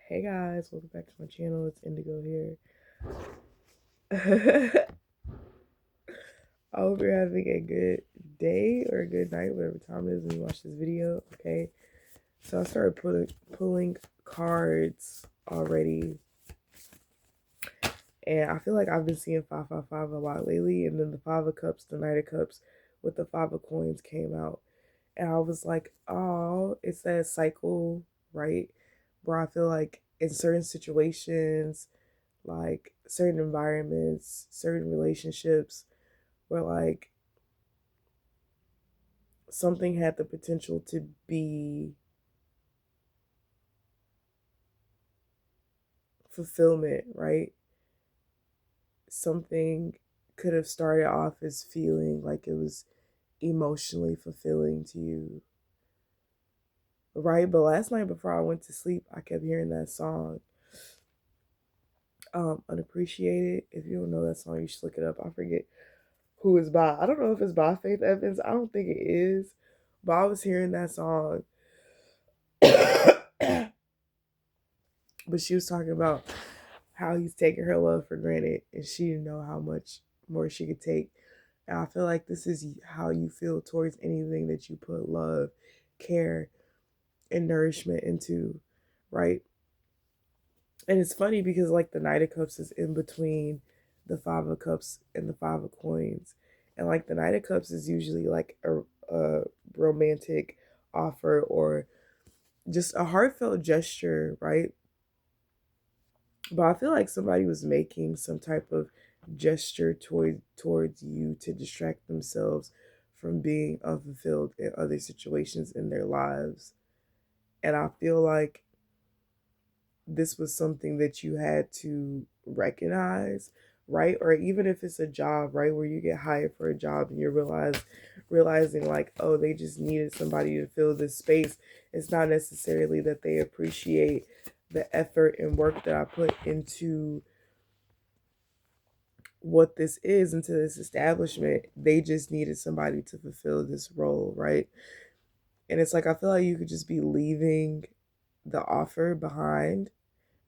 Hey guys, welcome back to my channel. It's Indigo here. I hope you're having a good day or a good night, whatever time it is when you watch this video. Okay, so I started pulling cards already, and I feel like I've been seeing 555 a lot lately. And then the Five of Cups, the Knight of Cups, with the Five of Coins came out, and I was like, oh, it's that cycle, right? Where I feel like in certain situations, like certain environments, certain relationships, where like something had the potential to be fulfillment, right? Something could have started off as feeling like it was emotionally fulfilling to you, right? But last night before I went to sleep, I kept hearing that song, Unappreciated. If you don't know that song, you should look it up. I forget who it's by. I don't know if it's by Faith Evans. I don't think it is. But I was hearing that song. But she was talking about how he's taking her love for granted and she didn't know how much more she could take. And I feel like this is how you feel towards anything that you put love, care, and nourishment into, right? And it's funny because like the Knight of Cups is in between the Five of Cups and the Five of Coins. And like the Knight of Cups is usually like a romantic offer or just a heartfelt gesture, right? But I feel like somebody was making some type of gesture towards you to distract themselves from being unfulfilled in other situations in their lives. And I feel like this was something that you had to recognize, right? Or even if it's a job, right, where you get hired for a job and realizing like, oh, they just needed somebody to fill this space. It's not necessarily that they appreciate the effort and work that I put into what this is, into this establishment. They just needed somebody to fulfill this role, right? And it's like I feel like you could just be leaving the offer behind,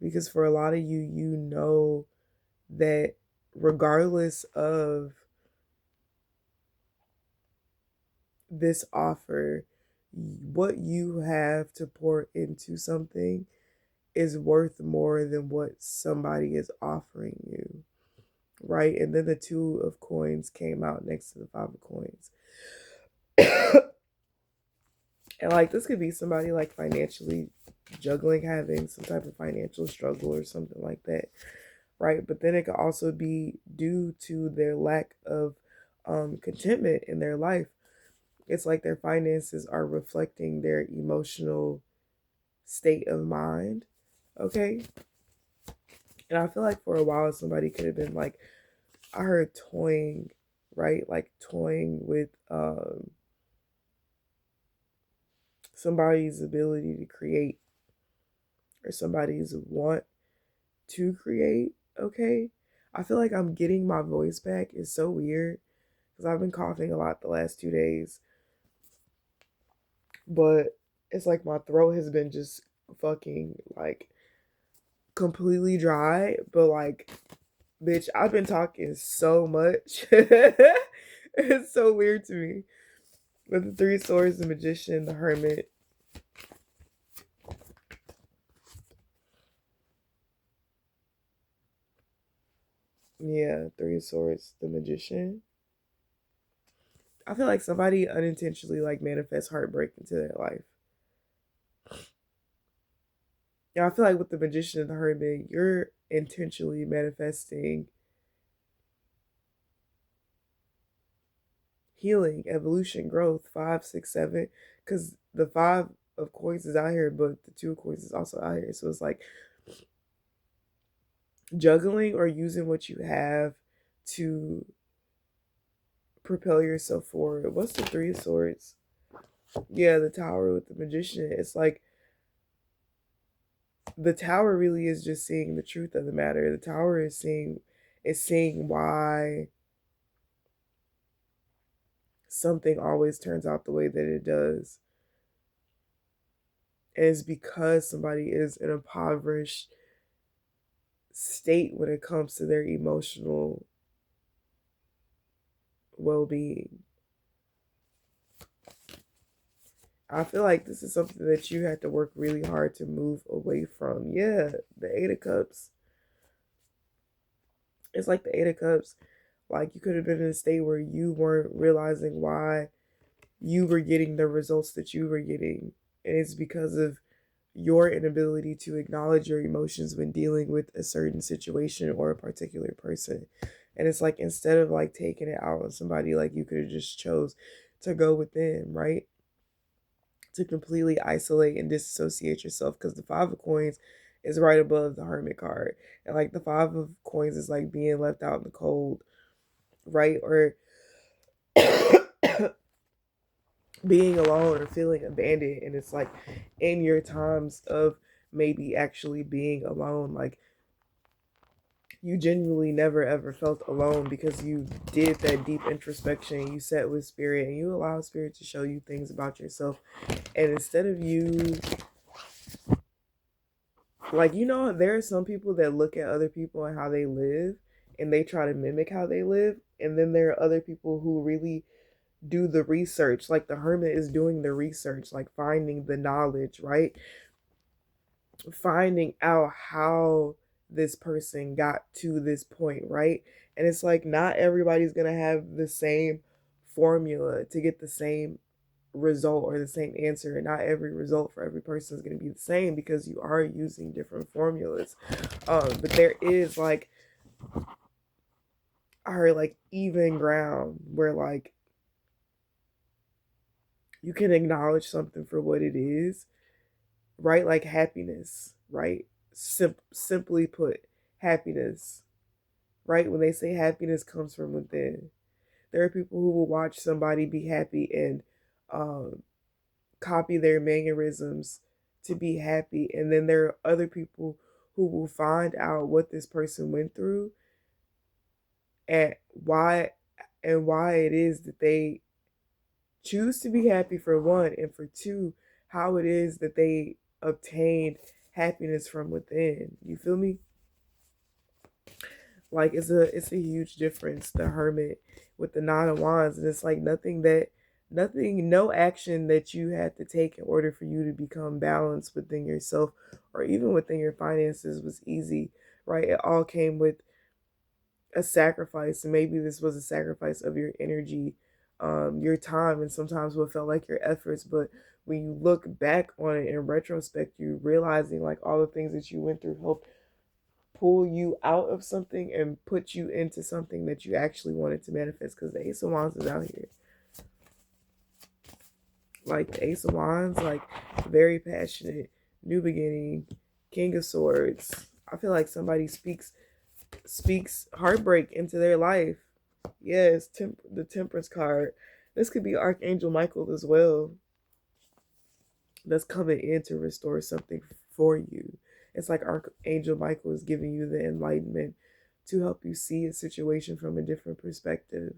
because for a lot of you, you know that regardless of this offer, what you have to pour into something is worth more than what somebody is offering you, right? And then the Two of Coins came out next to the Five of Coins. And like this could be somebody like financially juggling, having some type of financial struggle or something like that, right? But then it could also be due to their lack of contentment in their life. It's like their finances are reflecting their emotional state of mind. Okay. And I feel like for a while somebody could have been like, I heard toying, right? Like toying with somebody's ability to create or somebody's want to create. Okay. I feel like I'm getting my voice back. It's so weird because I've been coughing a lot the last 2 days. But it's like my throat has been just fucking like completely dry. But like, bitch, I've been talking so much. It's so weird to me. But the Three Swords, the Magician, the Hermit. Yeah, Three Swords, the Magician. I feel like somebody unintentionally like manifests heartbreak into their life. Yeah, I feel like with the Magician and the Hermit, you're intentionally manifesting healing, evolution, growth, 5, 6, 7. Because the Five of Coins is out here, but the Two of Coins is also out here. So it's like juggling or using what you have to propel yourself forward. What's the Three of Swords? Yeah, the Tower with the Magician. It's like the Tower really is just seeing the truth of the matter. The Tower is seeing why something always turns out the way that it does. And it's because somebody is in an impoverished state when it comes to their emotional well-being. I feel like this is something that you have to work really hard to move away from. Yeah, the Eight of Cups. It's like the Eight of Cups. Like, you could have been in a state where you weren't realizing why you were getting the results that you were getting. And it's because of your inability to acknowledge your emotions when dealing with a certain situation or a particular person. And it's like, instead of like taking it out on somebody, like, you could have just chose to go within, right? To completely isolate and disassociate yourself, because the Five of Coins is right above the Hermit card. And like, the Five of Coins is like being left out in the cold, right? Or being alone or feeling abandoned. And it's like, in your times of maybe actually being alone, like, you genuinely never ever felt alone because you did that deep introspection, you sat with spirit, and you allow spirit to show you things about yourself. And instead of you, like, there are some people that look at other people and how they live, and they try to mimic how they live. And then there are other people who really do the research, like the Hermit is doing the research, like finding the knowledge, right? Finding out how this person got to this point, right? And it's like, not everybody's gonna have the same formula to get the same result or the same answer. And not every result for every person is going to be the same, because you are using different formulas. But there is like our like even ground where like you can acknowledge something for what it is, right? Like happiness, right? Simply put, happiness, right? When they say happiness comes from within, there are people who will watch somebody be happy and um, copy their mannerisms to be happy. And then there are other people who will find out what this person went through and why it is that they choose to be happy, for one, and for two, how it is that they obtained happiness from within. You feel me? Like, it's a huge difference, the Hermit with the Nine of Wands. And it's like, no action that you had to take in order for you to become balanced within yourself or even within your finances was easy, right? It all came with a sacrifice. And maybe this was a sacrifice of your energy, your time, and sometimes what felt like your efforts. But when you look back on it in retrospect, you realizing like all the things that you went through helped pull you out of something and put you into something that you actually wanted to manifest. Because the Ace of Wands is out here. Like, the Ace of Wands, like, very passionate, new beginning, King of Swords. I feel like somebody speaks heartbreak into their life. Yes, the Temperance card. This could be Archangel Michael as well. That's coming in to restore something for you. It's like Archangel Michael is giving you the enlightenment to help you see a situation from a different perspective.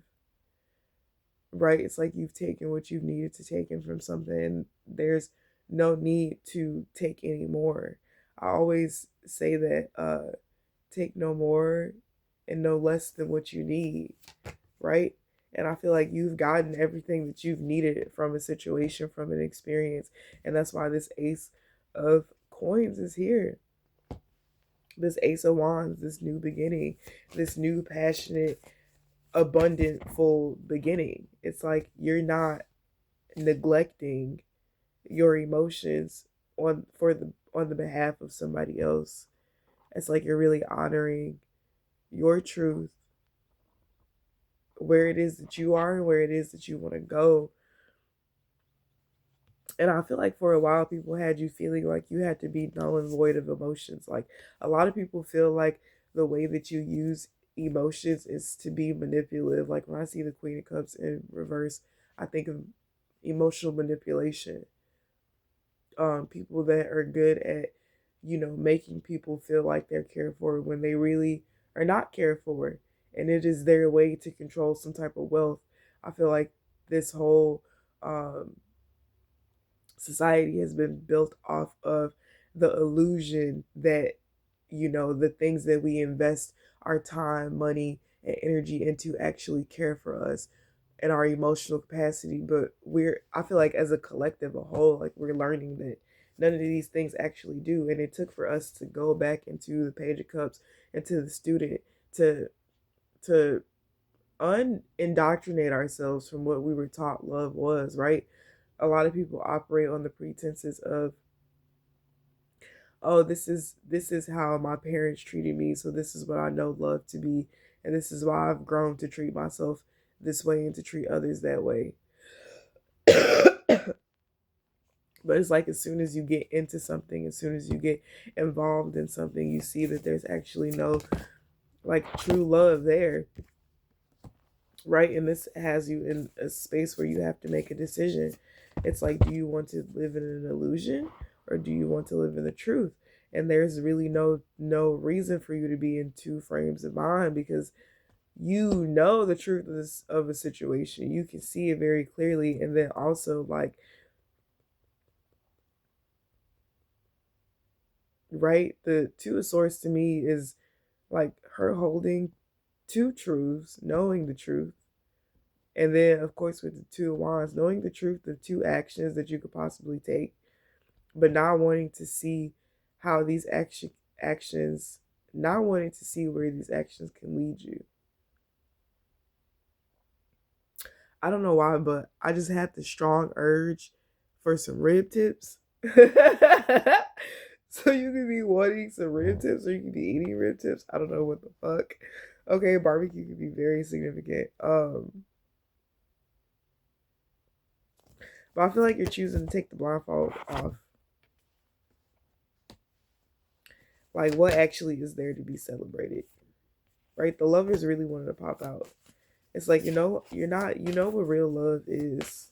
Right? It's like you've taken what you've needed to take in from something, and there's no need to take any more. I always say that take no more and no less than what you need, right? And I feel like you've gotten everything that you've needed from a situation, from an experience. And that's why this Ace of Coins is here. This Ace of Wands, this new beginning, this new passionate, abundant, full beginning. It's like you're not neglecting your emotions on the behalf of somebody else. It's like you're really honoring your truth, where it is that you are and where it is that you want to go. And I feel like for a while people had you feeling like you had to be null and void of emotions. Like, a lot of people feel like the way that you use emotions is to be manipulative. Like, when I see the Queen of Cups in reverse, I think of emotional manipulation. People that are good at, making people feel like they're cared for when they really are not cared for. And it is their way to control some type of wealth. I feel like this whole society has been built off of the illusion that, the things that we invest our time, money, and energy into actually care for us and our emotional capacity. But I feel like as a collective, a whole, like we're learning that none of these things actually do. And it took for us to go back into the Page of Cups, into the student, to to indoctrinate ourselves from what we were taught love was, right? A lot of people operate on the pretenses of, oh, this is how my parents treated me, so this is what I know love to be, and this is why I've grown to treat myself this way and to treat others that way. But it's like as soon as you get into something, as soon as you get involved in something, you see that there's actually no like true love there, right? And this has you in a space where you have to make a decision. It's like, do you want to live in an illusion or do you want to live in the truth? And there's really no reason for you to be in two frames of mind, because you know the truth of a situation. You can see it very clearly. And then also, like, right, the two of swords to me is like her holding two truths, knowing the truth. And then, of course, with the two of wands, knowing the truth of two actions that you could possibly take, but not wanting to see how these actions, not wanting to see where these actions can lead you. I don't know why, but I just had the strong urge for some rib tips. So you could be wanting some rib tips or you could be eating rib tips. I don't know what the fuck. Okay, barbecue could be very significant. But I feel like you're choosing to take the blindfold off. Like, what actually is there to be celebrated? Right? The lovers really wanted to pop out. It's like, you know what real love is.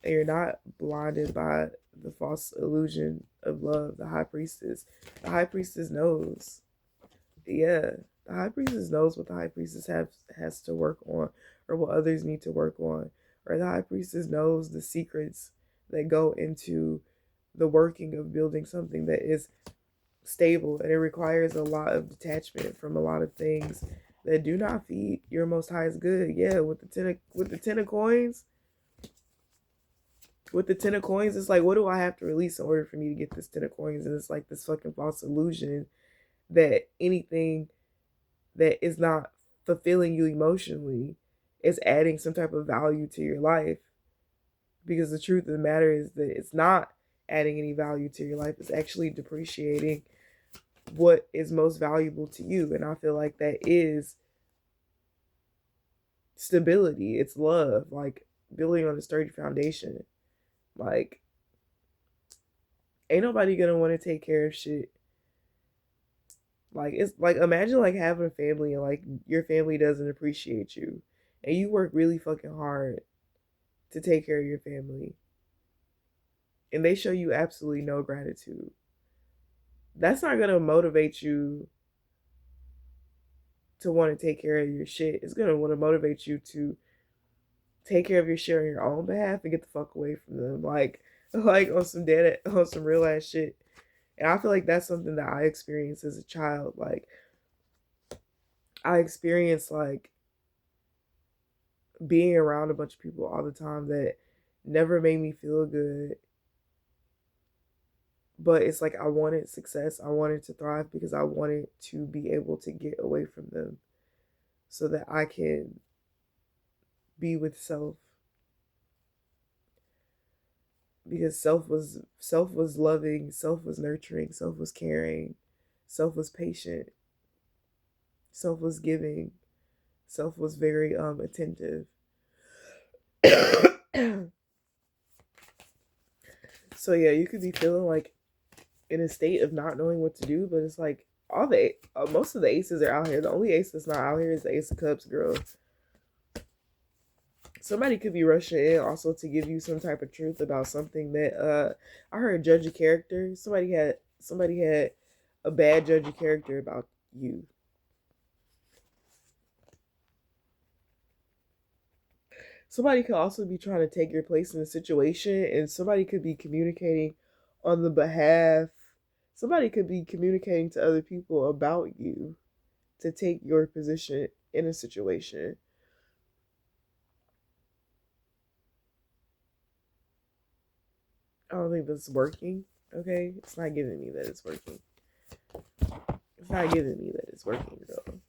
And you're not blinded by the false illusion of love. The high priestess. The high priestess knows. Yeah. The high priestess knows what the high priestess has to work on, or what others need to work on. Or the high priestess knows the secrets that go into the working of building something that is stable, and it requires a lot of detachment from a lot of things that do not feed your most highest good. Yeah, with the ten of coins, it's like, what do I have to release in order for me to get this ten of coins? And it's like this fucking false illusion that anything that is not fulfilling you emotionally is adding some type of value to your life. Because the truth of the matter is that it's not adding any value to your life. It's actually depreciating what is most valuable to you. And I feel like that is stability. It's love, like building on a sturdy foundation. Like, ain't nobody gonna want to take care of shit. Like, it's like, imagine like having a family and like your family doesn't appreciate you, and you work really fucking hard to take care of your family, and they show you absolutely no gratitude. That's not gonna motivate you to want to take care of your shit. It's gonna want to motivate you to take care of your shit on your own behalf and get the fuck away from them. Like on some real ass shit. And I feel like that's something that I experienced as a child. Like, I experienced like being around a bunch of people all the time that never made me feel good. But it's like I wanted success. I wanted to thrive because I wanted to be able to get away from them so that I can be with self. Because self was loving, self was nurturing, self was caring, self was patient, self was giving, self was very attentive. So yeah, you could be feeling like in a state of not knowing what to do, but it's like most of the aces are out here. The only ace that's not out here is the Ace of Cups, girl. Somebody could be rushing in also to give you some type of truth about something that I heard judge a character. Somebody had a bad judge of character about you. somebody could also be trying to take your place in a situation, and somebody could be communicating on the behalf. Somebody could be communicating to other people about you to take your position in a situation. I don't think that's working. Okay, it's not giving me that it's working. It's not giving me that it's working though.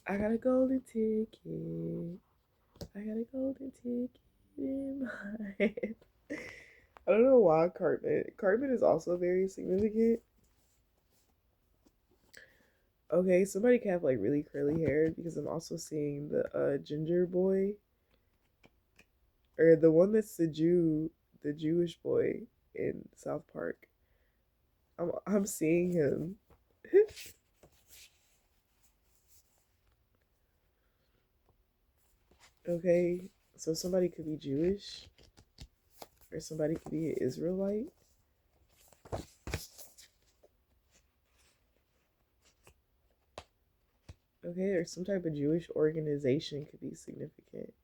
I got a golden ticket. I got a golden ticket in my hand. I don't know why Cartman. Cartman is also very significant. Okay, somebody can have like really curly hair because I'm also seeing the ginger boy, or the one that's the Jewish boy in South Park. I'm seeing him. Okay, so somebody could be Jewish, or somebody could be an Israelite. Okay, or some type of Jewish organization could be significant.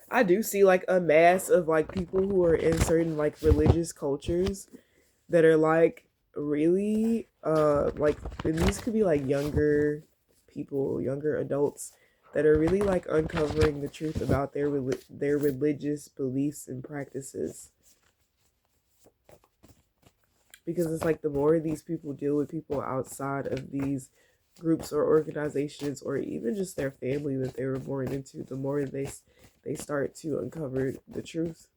I do see like a mass of like people who are in certain like religious cultures that are like really like, and these could be like younger people, younger adults that are really like uncovering the truth about their religious beliefs and practices. Because it's like the more these people deal with people outside of these groups or organizations, or even just their family that they were born into, the more they start to uncover the truth.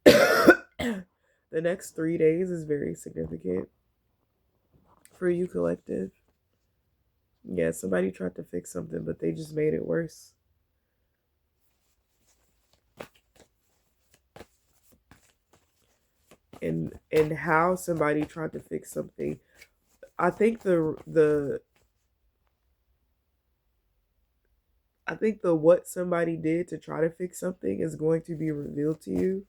The next 3 days is very significant for you, collective. Yeah, somebody tried to fix something, but they just made it worse. And how somebody tried to fix something, I think the I think the what somebody did to try to fix something is going to be revealed to you.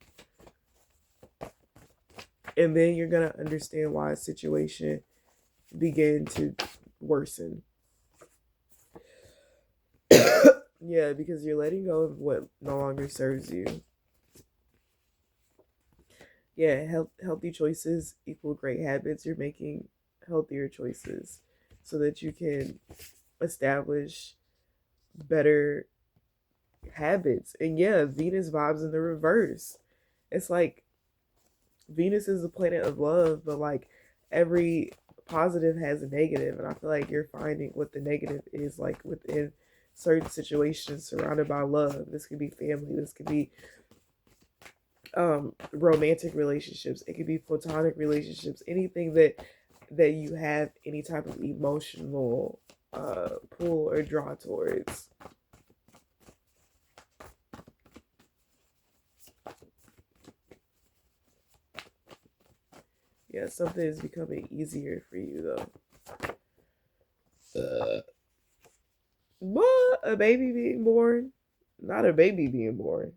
And then you're going to understand why a situation began to worsen. Yeah, because you're letting go of what no longer serves you. Yeah, healthy choices equal great habits. You're making healthier choices so that you can establish better habits. And yeah, Venus vibes in the reverse. It's like Venus is the planet of love, but like every positive has a negative, and I feel like you're finding what the negative is like within certain situations surrounded by love. This could be family, this could be romantic relationships, it could be platonic relationships, anything that you have any type of emotional pull or draw towards. Yeah, something is becoming easier for you though. What? A baby being born? Not a baby being born.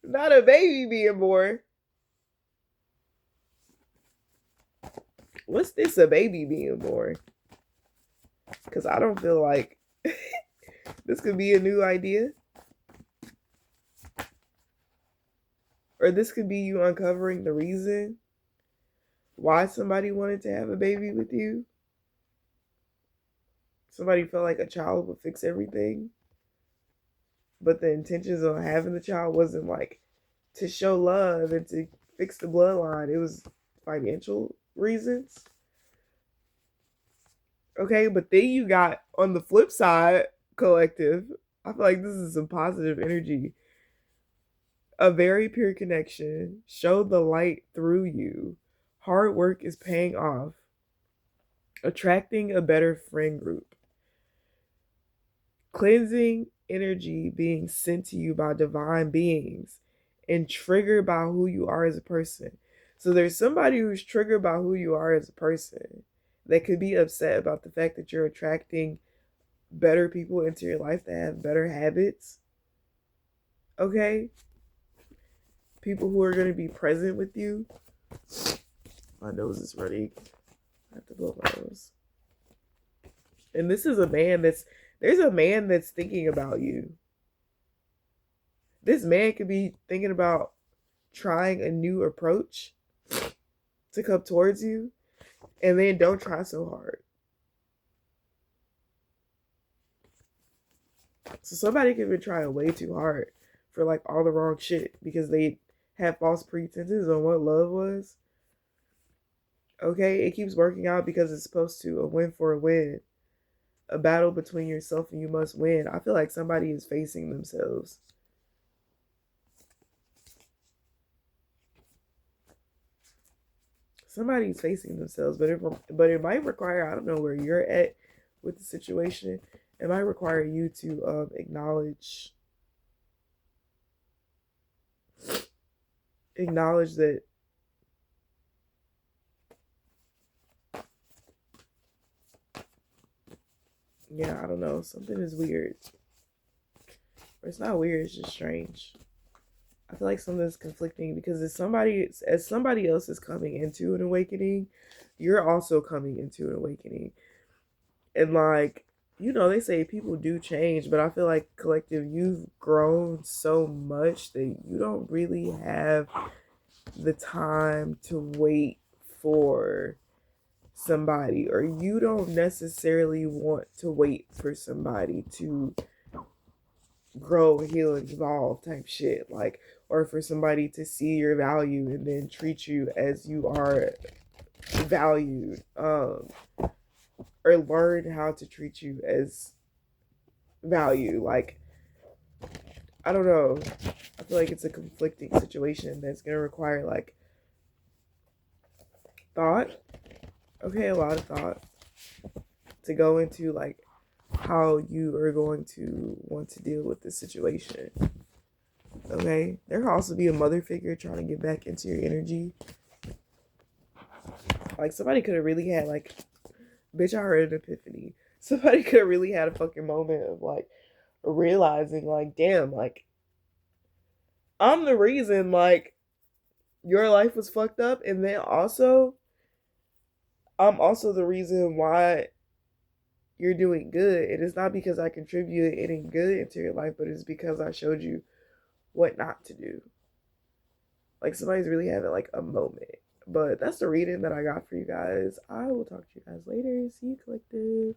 Not a baby being born. What's this, a baby being born? Because I don't feel like this could be a new idea. Or this could be you uncovering the reason why somebody wanted to have a baby with you. Somebody felt like a child would fix everything. But the intentions of having the child wasn't like to show love and to fix the bloodline. It was financial reasons. Okay, but then you got on the flip side, collective. I feel like this is some positive energy. A very pure connection. Show the light through you. Hard work is paying off. Attracting a better friend group. Cleansing energy being sent to you by divine beings and triggered by who you are as a person. So there's somebody who's triggered by who you are as a person that could be upset about the fact that you're attracting better people into your life that have better habits. Okay? people who are going to be present with you. My nose is running. I have to blow my nose. And this is a man there's a man that's thinking about you. This man could be thinking about trying a new approach to come towards you, and then don't try so hard. So somebody could be trying way too hard for like all the wrong shit because they had false pretenses on what love was. Okay, it keeps working out because it's supposed to a win for a win. A battle between yourself and you must win. I feel like somebody is facing themselves. Somebody's facing themselves, but it might require, I don't know where you're at with the situation. It might require you to acknowledge that yeah, I don't know, something is weird. Or it's not weird, it's just strange. I feel like something's conflicting because as somebody else is coming into an awakening, you're also coming into an awakening. And like, you know, they say people do change, but I feel like collective, you've grown so much that you don't really have the time to wait for somebody, or you don't necessarily want to wait for somebody to grow, heal, and evolve type shit. Like, or for somebody to see your value and then treat you as you are valued. Or learn how to treat you as value. Like, I don't know. I feel like it's a conflicting situation that's gonna require like thought. Okay, a lot of thought to go into like how you are going to want to deal with this situation. Okay, there could also be a mother figure trying to get back into your energy. Like somebody could have really had like, bitch, I heard an epiphany. Somebody could have really had a fucking moment of like realizing like, damn, like I'm the reason like your life was fucked up, and then also I'm also the reason why you're doing good. And it's not because I contributed any good into your life, but it's because I showed you what not to do. Like somebody's really having like a moment. But that's the reading that I got for you guys. I will talk to you guys later. See you, collective.